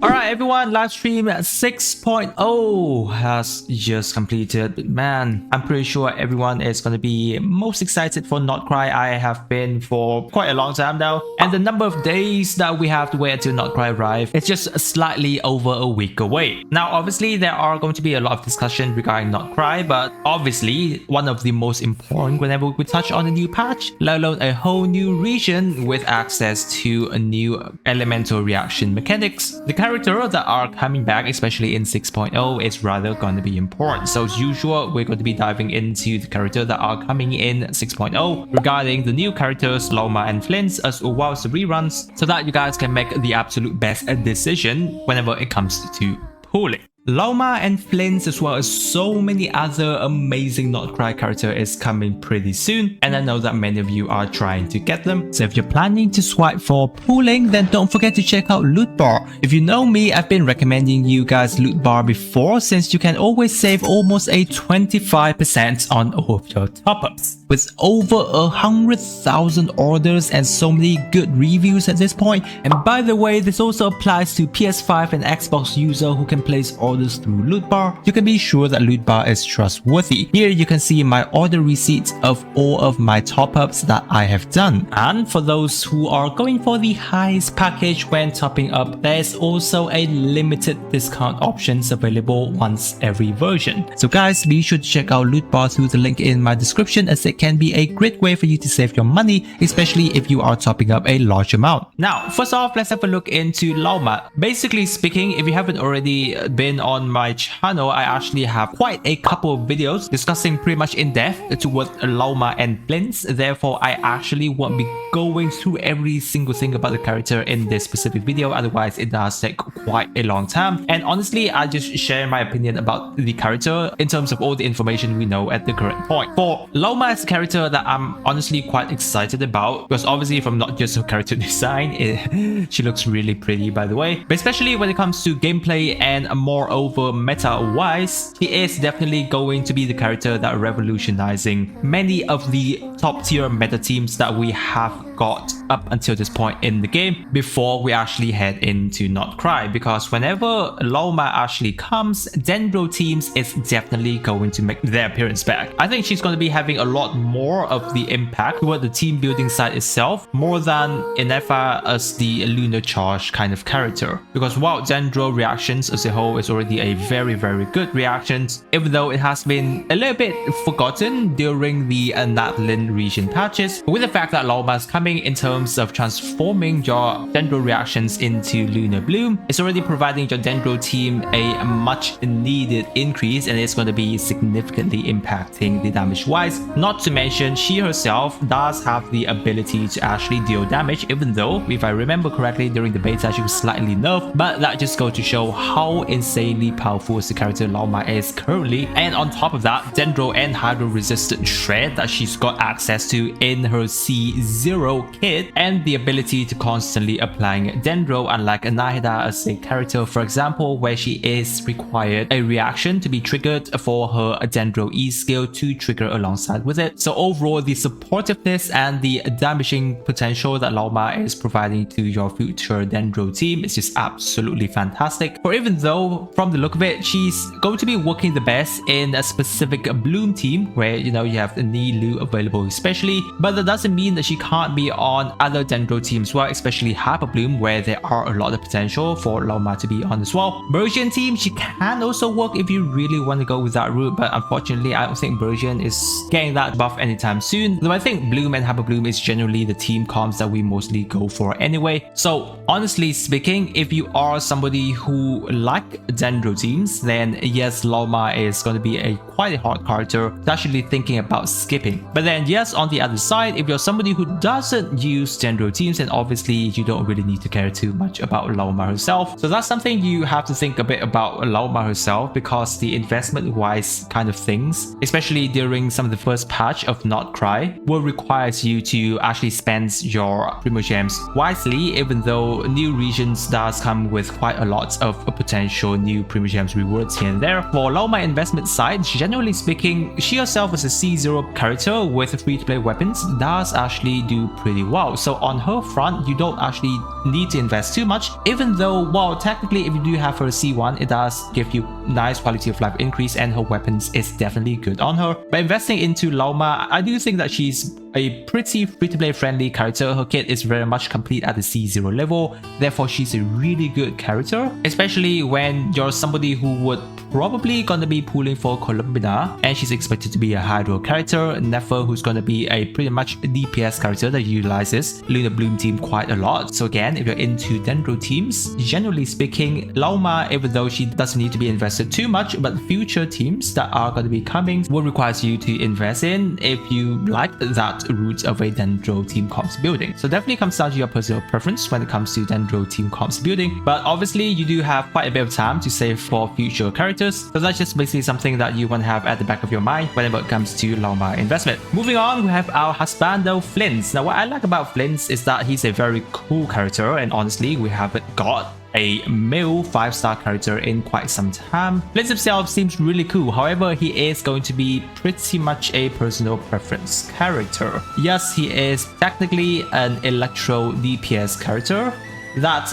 Alright everyone, live stream 6.0 has just completed. Man, I'm pretty sure everyone is going to be most excited for Not Cry. I have been for quite a long time now, and the number of days that we have to wait until Not Cry arrive, it's just slightly over a week away. Now obviously there are going to be a lot of discussion regarding Not Cry, but obviously one of the most important whenever we touch on a new patch, let alone a whole new region with access to a new elemental reaction mechanics. The character that are coming back, especially in 6.0, is rather going to be important. So as usual, we're going to be diving into the character that are coming in 6.0 regarding the new characters Lauma and Flins, as well as the reruns, so that you guys can make the absolute best decision whenever it comes to pooling. Lauma and Flins, as well as so many other amazing Not Cry character, is coming pretty soon, and I know that many of you are trying to get them. So if you're planning to swipe for pooling, then don't forget to check out Loot Bar. If you know me, I've been recommending you guys Loot Bar before, since you can always save almost a 25% on all of your top-ups. With over 100,000 orders and so many good reviews at this point. And by the way, this also applies to PS5 and Xbox user who can place orders through Loot Bar. You can be sure that Loot Bar is trustworthy. Here you can see my order receipts of all of my top-ups that I have done. And for those who are going for the highest package when topping up, there's also a limited discount options available once every version. So guys, be sure to check out Loot Bar through the link in my description, as it can be a great way for you to save your money, especially if you are topping up a large amount. Now, first off, let's have a look into Lauma. Basically speaking, if you haven't already been on my channel, I actually have quite a couple of videos discussing pretty much in depth towards Lauma and Flins. Therefore, I actually won't be going through every single thing about the character in this specific video, otherwise it does take quite a long time. And honestly, I just share my opinion about the character in terms of all the information we know at the current point. For Lauma as a character that I'm honestly quite excited about, because obviously from not just her character design, she looks really pretty by the way, but especially when it comes to gameplay and moreover meta wise, she is definitely going to be the character that revolutionizing many of the top tier meta teams that we have got up until this point in the game before we actually head into Not Cry. Because whenever Lauma actually comes, Dendro teams is definitely going to make their appearance back. I think she's going to be having a lot more of the impact toward the team building side itself, more than Inefa as the Lunar Charge kind of character. Because while Dendro reactions as a whole is already a very good reactions, even though it has been a little bit forgotten during the Natlin region patches, with the fact that Lauma is coming in terms of transforming your Dendro reactions into Lunar Bloom, it's already providing your Dendro team a much needed increase, and it's going to be significantly impacting the damage wise. Not to mention, she herself does have the ability to actually deal damage, even though, if I remember correctly, during the beta she was slightly nerfed, but that just goes to show how insanely powerful the character Lauma is currently. And on top of that, Dendro and Hydro resistant shred that she's got access to in her C0 kit, and the ability to constantly applying Dendro, unlike Nahida as a character, for example, where she is required a reaction to be triggered for her Dendro E skill to trigger alongside with it. So overall, the supportiveness and the damaging potential that Lauma is providing to your future Dendro team is just absolutely fantastic. For even though from the look of it, she's going to be working the best in a specific Bloom team where, you know, you have the Nilu available especially, but that doesn't mean that she can't be on other Dendro teams, well, especially Hyper Bloom, where there are a lot of potential for Lauma to be on as well. Bersian team, she can also work if you really want to go with that route, but unfortunately I don't think Bersian is getting that buff anytime soon, though I think Bloom and Hyper Bloom is generally the team comps that we mostly go for anyway. So honestly speaking, if you are somebody who like Dendro teams, then yes, Lauma is going to be a quite a hard character to actually thinking about skipping. But then yes, on the other side, if you're somebody who doesn't use Dendro teams, then obviously you don't really need to care too much about Lauma herself. So that's something you have to think a bit about Lauma herself, because the investment wise kind of things, especially during some of the first patch of Not Cry, will require you to actually spend your Primogems wisely, even though new regions does come with quite a lot of potential new Primogems rewards here and there. For Lauma investment side, generally speaking, she herself as a C0 character with free-to-play weapons does actually do pretty well. So on her front, you don't actually need to invest too much, even though, well, technically if you do have her C1, it does give you nice quality of life increase, and her weapons is definitely good on her. But investing into Lauma, I do think that she's a pretty free-to-play friendly character. Her kit is very much complete at the C0 level, therefore she's a really good character, especially when you're somebody who would probably gonna be pulling for Columbina, and she's expected to be a Hydro character, Nefer, who's gonna be a pretty much DPS character that utilizes Lunar Bloom team quite a lot. So again, if you're into Dendro teams, generally speaking, Lauma, even though she doesn't need to be invested too much, but future teams that are going to be coming will require you to invest in if you like that route of a Dendro team comps building. So definitely comes down to your personal preference when it comes to Dendro team comps building, but obviously you do have quite a bit of time to save for future characters, so that's just basically something that you want to have at the back of your mind whenever it comes to Lauma investment. Moving on, we have our husbando Flins. Now what I like about Flins is that he's a very cool character, and honestly we haven't got a male 5-star character in quite some time. Flins himself seems really cool, however he is going to be pretty much a personal preference character. Yes, he is technically an electro DPS character, that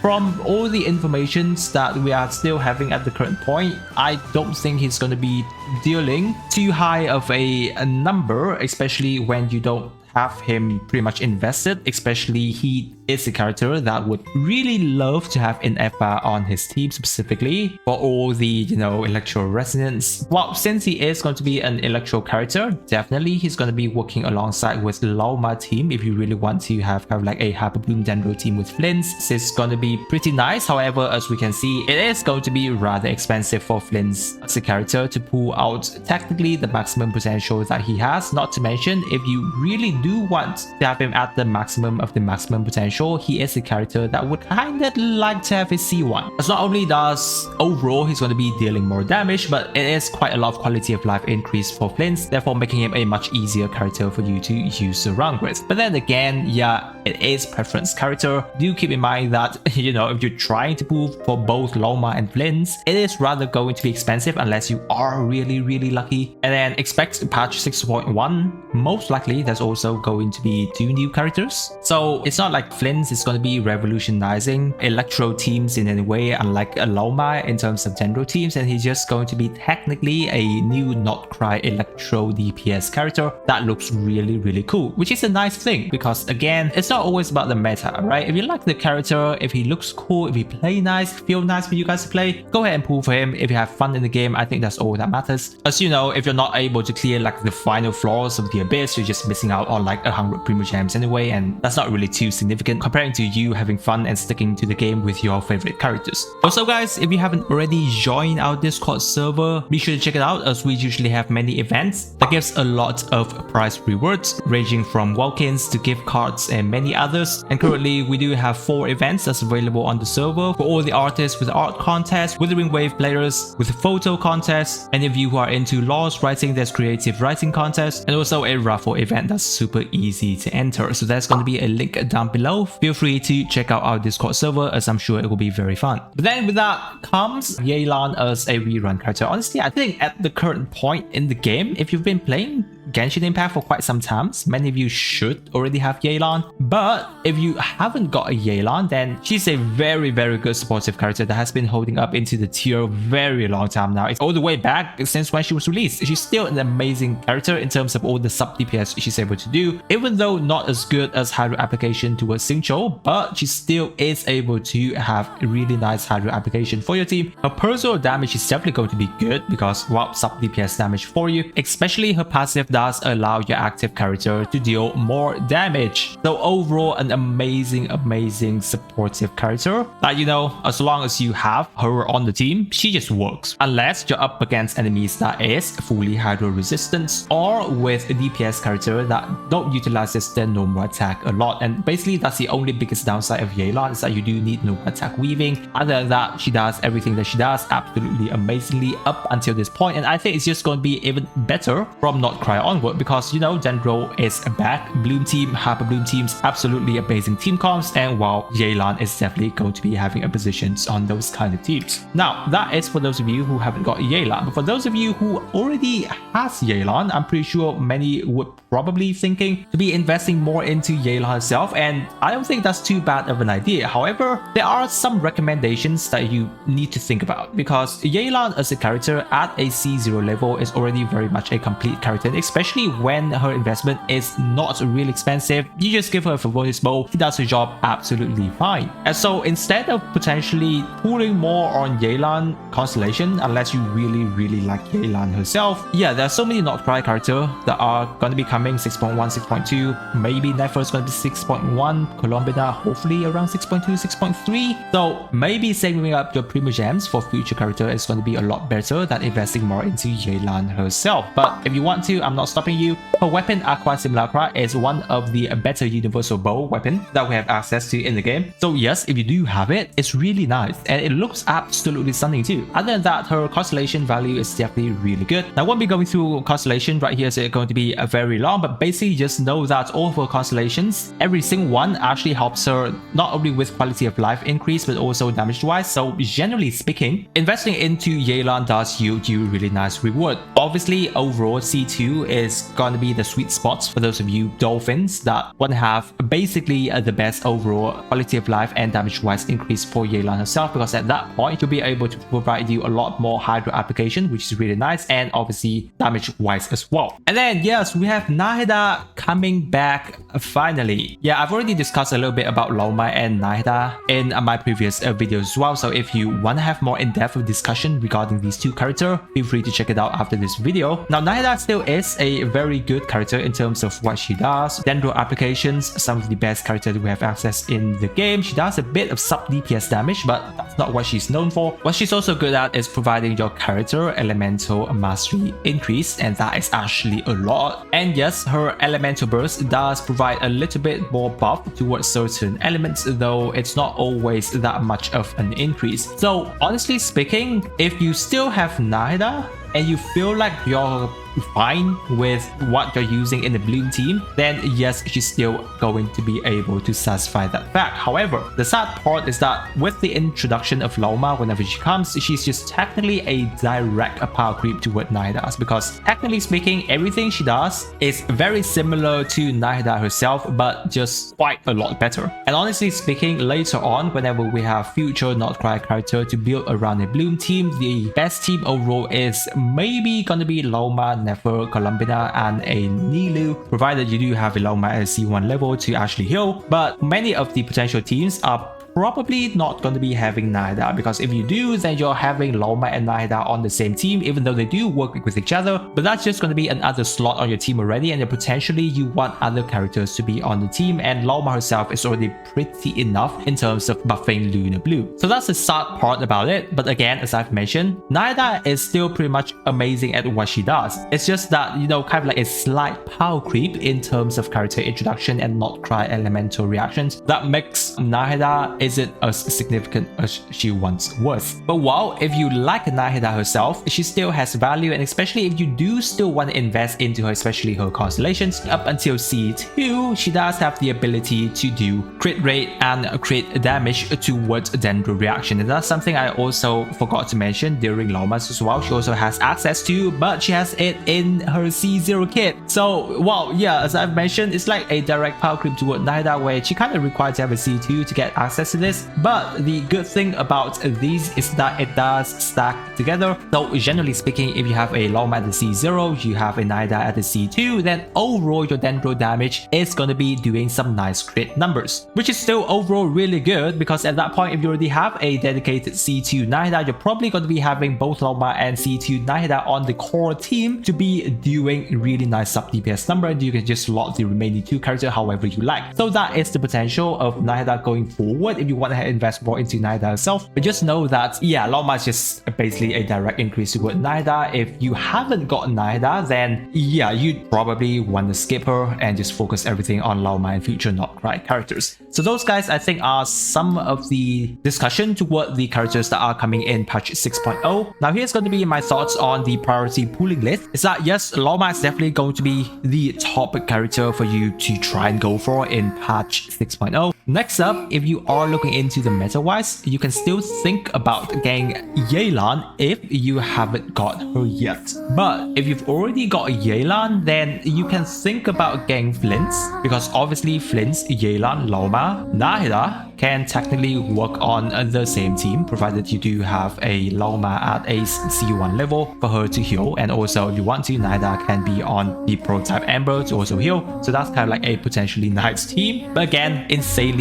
from all the informations that we are still having at the current point, I don't think he's going to be dealing too high of a number, especially when you don't have him pretty much invested. Especially he is a character that would really love to have an FR on his team, specifically for all the, you know, electro resonance. Well, since he is going to be an electro character, definitely he's going to be working alongside with Lauma team if you really want to have kind of like a Hyper Bloom Dendro team with Flins. This is going to be pretty nice. However, as we can see, it is going to be rather expensive for Flins as a character to pull out technically the maximum potential that he has. Not to mention, if you really do want to have him at the maximum of the maximum potential, he is a character that would kinda like to have his C1. As not only does overall he's going to be dealing more damage, but it is quite a lot of quality of life increase for Flins, therefore making him a much easier character for you to use around with. But then again, yeah, it is preference character. Do keep in mind that, you know, if you're trying to pull for both Lauma and Flins, it is rather going to be expensive unless you are really lucky. And then expect patch 6.1, most likely there's also going to be 2 new characters. So it's not like Flins is going to be revolutionizing electro teams in any way, unlike a Lauma in terms of Dendro teams, and he's just going to be technically a new Not Cry electro DPS character that looks really cool, which is a nice thing because again, it's not always about the meta, right? If you like the character, if he looks cool, if he play nice, feel nice for you guys to play, go ahead and pull for him. If you have fun in the game, I think that's all that matters. As you know, if you're not able to clear like the final floors of the Abyss, you're just missing out on like 100 Primogems anyway, and that's not really too significant comparing to you having fun and sticking to the game with your favorite characters. Also guys, if you haven't already joined our Discord server, be sure to check it out, as we usually have many events that gives a lot of prize rewards ranging from walk-ins to gift cards and many others. And currently we do have 4 events that's available on the server for all the artists, with art contests, Withering Wave players with photo contests, and if you who are into laws writing, there's creative writing contest, and also a raffle event that's super easy to enter. So there's going to be a link down below. Feel free to check out our Discord server, as I'm sure it will be very fun. But then with that comes Yelan as a rerun character. Honestly, I think at the current point in the game, if you've been playing Genshin Impact for quite some time, many of you should already have Yelan. But if you haven't got a Yelan, then she's a very good supportive character that has been holding up into the tier very long time now. It's all the way back since when she was released. She's still an amazing character in terms of all the sub DPS she's able to do, even though not as good as Hydro application towards Xingqiu, but she still is able to have a really nice Hydro application for your team. Her personal damage is definitely going to be good because, well, sub DPS damage for you, especially her passive does allow your active character to deal more damage. So overall, an amazing supportive character that, you know, as long as you have her on the team, she just works. Unless you're up against enemies that is fully Hydro resistance, or with a DPS character that don't utilizes their normal attack a lot. And basically that's the only biggest downside of Yelan, is that you do need normal attack weaving. Other than that, she does everything that she does absolutely amazingly up until this point, and I think it's just going to be even better from Not Cry onward because, you know, Dendro is back. Bloom team, Hyper Bloom teams, absolutely amazing team comps. And while Yelan is definitely going to be having a positions on those kind of teams. Now, that is for those of you who haven't got Yelan. But for those of you who already has Yelan, I'm pretty sure many would probably thinking to be investing more into Yelan herself. And I don't think that's too bad of an idea. However, there are some recommendations that you need to think about because Yelan as a character at a C0 level is already very much a complete character, especially when her investment is not really expensive. You just give her a Favonius bow, she does her job absolutely fine. And so instead of potentially pulling more on Yelan Constellation, unless you really like Yelan herself, yeah, there are so many not cry characters that are going to be coming 6.1, 6.2, maybe Nefer is going to be 6.1, Colombina hopefully around 6.2, 6.3. So maybe saving up your Primogems for future character is going to be a lot better than investing more into Yelan herself. But if you want to, I'm not stopping you. Her weapon Aqua Simulacra is one of the better universal bow weapon that we have access to in the game. So yes, if you do have it, it's really nice and it looks absolutely stunning too. Other than that, her constellation value is definitely really good. Now, I won't be going through constellation right here, so it's going to be very long, but basically just know that all of her constellations, every single one actually helps her not only with quality of life increase, but also damage wise. So generally speaking, investing into Yelan does yield you really nice reward. Obviously, overall C2 is going to be the sweet spots for those of you dolphins that want to have basically the best overall quality of life and damage wise increase for Yelan herself, because at that point you'll be able to provide you a lot more hydro application, which is really nice, and obviously damage wise as well. And then yes, we have Nahida coming back finally. Yeah, I've already discussed a little bit about Lauma and Nahida in my previous videos as well, so if you want to have more in-depth discussion regarding these two characters, feel free to check it out after this video. Now, Nahida still is a very good character in terms of what she does. Dendro applications, some of the best characters we have access in the game. She does a bit of sub DPS damage, but that's not what she's known for. What she's also good at is providing your character elemental mastery increase, and that is actually a lot. And yes, her elemental burst does provide a little bit more buff towards certain elements, though it's not always that much of an increase. So honestly speaking, if you still have Nahida and you feel like you're fine with what you're using in the Bloom team, then yes, she's still going to be able to satisfy that fact. However, the sad part is that with the introduction of Lauma, whenever she comes, she's just technically a direct power creep to what Nahida does, because technically speaking, everything she does is very similar to Nahida herself, but just quite a lot better. And honestly speaking, later on, whenever we have future not cry character to build around a Bloom team, the best team overall is maybe gonna be Lauma, Nefer, Colombina, and a Nilu, provided you do have a Lauma at a C1 level to actually heal. But many of the potential teams are probably not going to be having Nahida, because if you do, then you're having Lauma and Nahida on the same team, even though they do work with each other, but that's just going to be another slot on your team already, and then potentially you want other characters to be on the team, and Lauma herself is already pretty enough in terms of buffing Lunar Blue. So that's the sad part about it, but again, as I've mentioned, Nahida is still pretty much amazing at what she does. It's just that, you know, kind of like a slight power creep in terms of character introduction and not cry elemental reactions that makes Nahida isn't as significant as she once was. But while if you like Nahida herself, she still has value, and especially if you do still want to invest into her, especially her constellations, up until C2, she does have the ability to do crit rate and crit damage towards Dendro reaction, and that's something I also forgot to mention during Lauma's as well. She also has access to, but she has it in her C0 kit. So well, yeah, as I've mentioned, it's like a direct power creep toward Nahida, where she kind of required to have a C2 to get access to this. But the good thing about these is that it does stack together. So generally speaking, if you have a Lauma at the C0, you have a Nahida at the C2, then overall your Dendro damage is going to be doing some nice crit numbers, which is still overall really good, because at that point, if you already have a dedicated C2 Nahida, you're probably going to be having both Lauma and C2 Nahida on the core team to be doing really nice sub DPS number, and you can just slot the remaining two characters however you like. So that is the potential of Nahida going forward it if you want to invest more into Nahida herself. But just know that, yeah, Lauma is just basically a direct increase to Nahida. If you haven't got Nahida, then yeah, you'd probably want to skip her and just focus everything on Lauma and future Not Cry characters. So those guys, I think, are some of the discussion toward the characters that are coming in patch 6.0. Now here's going to be my thoughts on the priority pooling list. Is that yes, Lauma is definitely going to be the top character for you to try and go for in patch 6.0. Next up, if you are looking into the meta-wise, you can still think about getting Yelan if you haven't got her yet. But if you've already got Yelan, then you can think about getting Flins, because obviously Flins, Yelan, Lauma, Nahida can technically work on the same team, provided you do have a Lauma at a C1 level for her to heal, and also if you want to, Nahida can be on the prototype Ember to also heal. So that's kind of like a potentially nice team, but again, insanely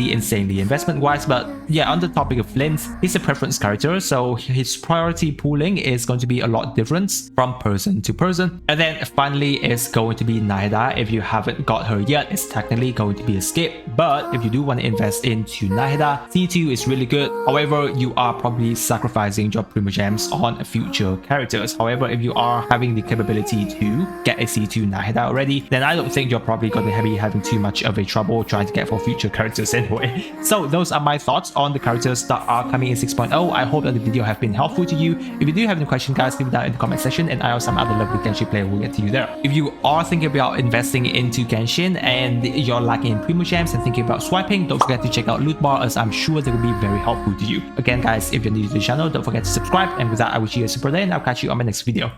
investment wise. But yeah, on the topic of Flins, he's a preference character, so his priority pooling is going to be a lot different from person to person. And then finally is going to be Nahida. If you haven't got her yet, it's technically going to be a skip, but if you do want to invest into Nahida, C2 is really good. However, you are probably sacrificing your Primogems on future characters. However, if you are having the capability to get a C2 Nahida already, then I don't think you're probably going to be having too much of a trouble trying to get for future characters anyway. So those are my thoughts on the characters that are coming in 6.0. I hope that the video have been helpful to you. If you do have any questions, guys, leave it down in the comment section, and I or some other lovely Genshin player will get to you there. If you are thinking about investing into Genshin and you're lacking in Primogems and thinking about swiping, don't forget to check out Loot Bar, as I'm sure they will be very helpful to you. Again, guys, if you're new to the channel, don't forget to subscribe, and with that, I wish you a super day, and I'll catch you on my next video.